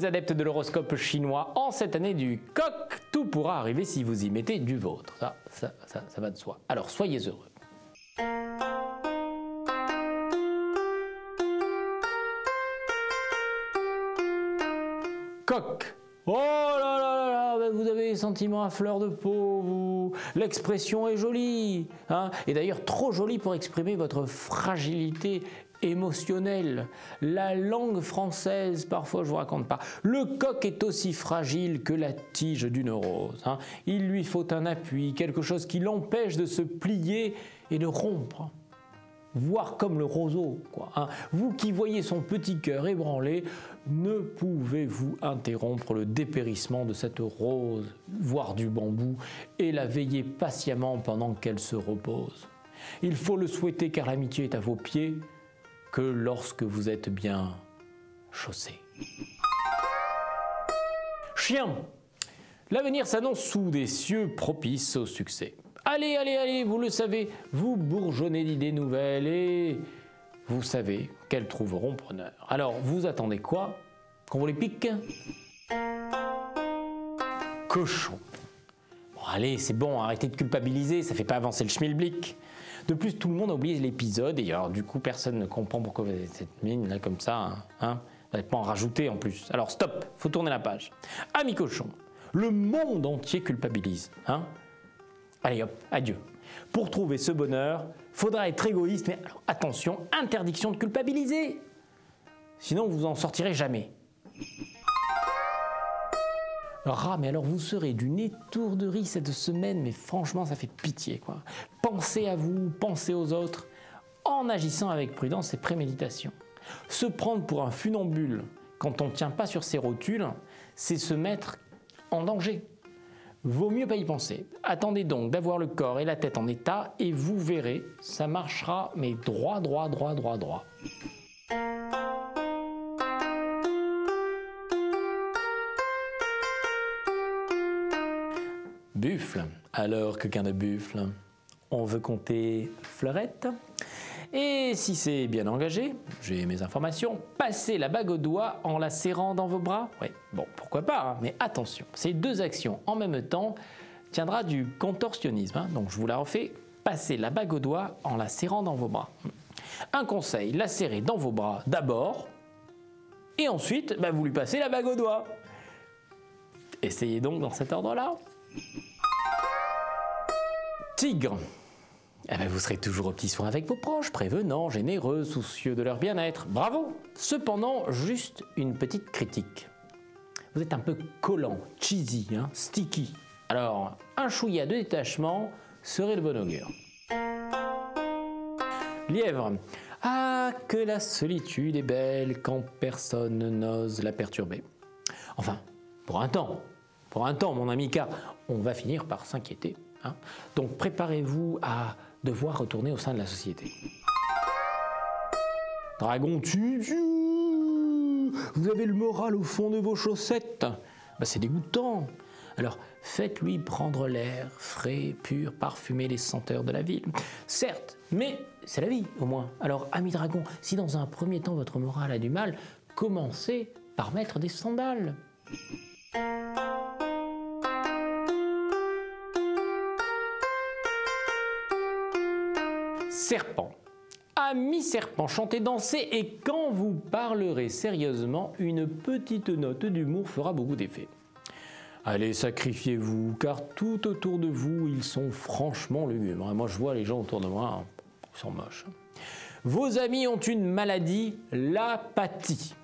les adeptes de l'horoscope chinois, en cette année du coq, tout pourra arriver si vous y mettez du vôtre. Ça va de soi. Alors soyez heureux. Coq. Oh là là là, vous avez les sentiments à fleur de peau, vous. L'expression est jolie, hein, et d'ailleurs trop jolie pour exprimer votre fragilité émotionnelle. La langue française, parfois je vous raconte pas. Le coq est aussi fragile que la tige d'une rose, hein. Il lui faut un appui, quelque chose qui l'empêche de se plier et de rompre. Voire comme le roseau, quoi, hein. Vous qui voyez son petit cœur ébranlé, ne pouvez-vous interrompre le dépérissement de cette rose, voire du bambou, et la veiller patiemment pendant qu'elle se repose. Il faut le souhaiter car l'amitié est à vos pieds que lorsque vous êtes bien chaussé. Chien. L'avenir s'annonce sous des cieux propices au succès. Allez, allez, allez, vous le savez, vous bourgeonnez d'idées nouvelles et vous savez qu'elles trouveront preneur. Alors, vous attendez quoi? Qu'on vous les pique? Cochon. Bon, allez, c'est bon, arrêtez de culpabiliser, ça fait pas avancer le schmilblick. De plus, tout le monde a oublié l'épisode et alors du coup, personne ne comprend pourquoi vous avez cette mine là comme ça, hein. Vous n'allez pas en rajouter en plus. Alors stop, faut tourner la page. Amis cochons, le monde entier culpabilise, hein. Allez hop, adieu. Pour trouver ce bonheur, faudra être égoïste, mais alors, attention, interdiction de culpabiliser. Sinon, vous en sortirez jamais. Rat, mais alors vous serez d'une étourderie cette semaine, mais franchement, ça fait pitié, quoi. Pensez à vous, pensez aux autres, en agissant avec prudence et préméditation. Se prendre pour un funambule quand on ne tient pas sur ses rotules, c'est se mettre en danger. Vaut mieux pas y penser. Attendez donc d'avoir le corps et la tête en état et vous verrez, ça marchera, mais droit, droit, droit, droit, droit. Buffle. Alors, quelqu'un de buffle, on veut compter fleurette. Et si c'est bien engagé, j'ai mes informations, passez la bague au doigt en la serrant dans vos bras. Oui, bon, pourquoi pas, hein, mais attention, ces deux actions en même temps tiendra du contorsionnisme, hein, donc je vous la refais, passez la bague au doigt en la serrant dans vos bras. Un conseil, la serrez dans vos bras d'abord, et ensuite, vous lui passez la bague au doigt. Essayez donc dans cet ordre-là. Tigre. Vous serez toujours au petit soin avec vos proches, prévenants, généreux, soucieux de leur bien-être. Bravo! Cependant, juste une petite critique. Vous êtes un peu collant, cheesy, hein, sticky. Alors, un chouïa de détachement serait le bon augure. Lièvre. Ah, que la solitude est belle quand personne n'ose la perturber. Enfin, pour un temps, mon ami, car on va finir par s'inquiéter, hein. Donc préparez-vous à devoir retourner au sein de la société. Dragon, vous avez le moral au fond de vos chaussettes. C'est dégoûtant. Alors faites-lui prendre l'air frais, pur, parfumé des senteurs de la ville. Certes, mais c'est la vie au moins. Alors ami dragon, si dans un premier temps votre moral a du mal, commencez par mettre des sandales. Serpent. Ami serpent, chantez, dansez et quand vous parlerez sérieusement, une petite note d'humour fera beaucoup d'effet. Allez, sacrifiez-vous, car tout autour de vous, ils sont franchement lugubres. Moi, je vois les gens autour de moi, ils sont moches. Vos amis ont une maladie, l'apathie.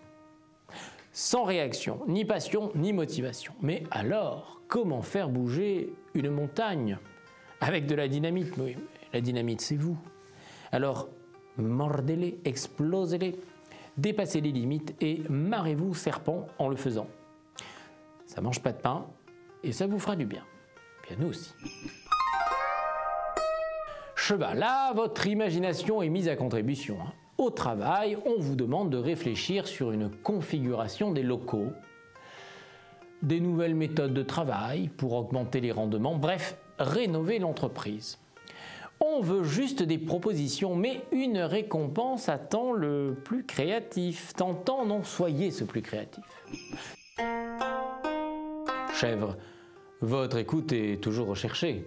Sans réaction, ni passion, ni motivation. Mais alors, comment faire bouger une montagne? Avec de la dynamite, oui, la dynamite, c'est vous. Alors, mordez-les, explosez-les, dépassez les limites et marrez-vous serpent en le faisant. Ça mange pas de pain et ça vous fera du bien. Puis à nous aussi. Cheval, là, votre imagination est mise à contribution, hein. Au travail, on vous demande de réfléchir sur une configuration des locaux, des nouvelles méthodes de travail pour augmenter les rendements, bref, rénover l'entreprise. On veut juste des propositions, mais une récompense attend le plus créatif. Tentant, non, soyez ce plus créatif. Chèvre, votre écoute est toujours recherchée.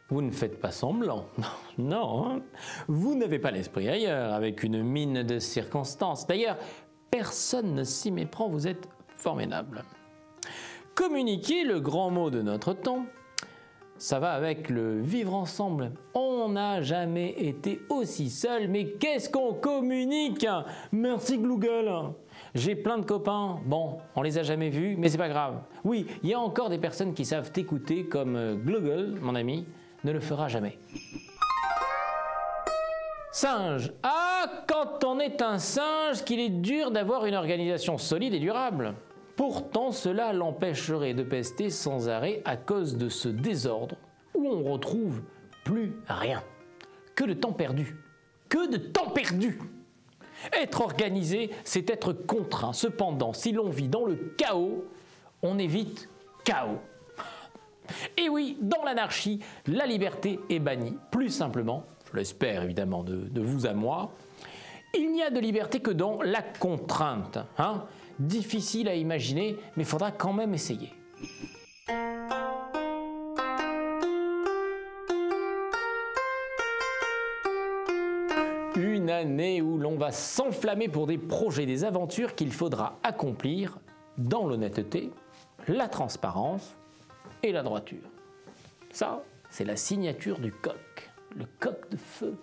Vous ne faites pas semblant, non, hein. Vous n'avez pas l'esprit ailleurs, avec une mine de circonstance. D'ailleurs, personne ne s'y méprend, vous êtes formidable. Communiquer, le grand mot de notre temps, ça va avec le vivre ensemble. On n'a jamais été aussi seul, mais qu'est-ce qu'on communique? Merci Google. J'ai plein de copains, bon, on les a jamais vus, mais c'est pas grave. Oui, il y a encore des personnes qui savent t'écouter, comme Google, mon ami, ne le fera jamais. Singe. Ah, quand on est un singe, qu'il est dur d'avoir une organisation solide et durable. Pourtant, cela l'empêcherait de pester sans arrêt à cause de ce désordre où on retrouve plus rien. Que de temps perdu. Que de temps perdu! Être organisé, c'est être contraint. Cependant, si l'on vit dans le chaos, on évite chaos. Et oui, dans l'anarchie, la liberté est bannie. Plus simplement, je l'espère évidemment de vous à moi, il n'y a de liberté que dans la contrainte. Hein? Difficile à imaginer, mais il faudra quand même essayer. Une année où l'on va s'enflammer pour des projets, des aventures qu'il faudra accomplir dans l'honnêteté, la transparence et la droiture. Ça, c'est la signature du coq, le coq de feu.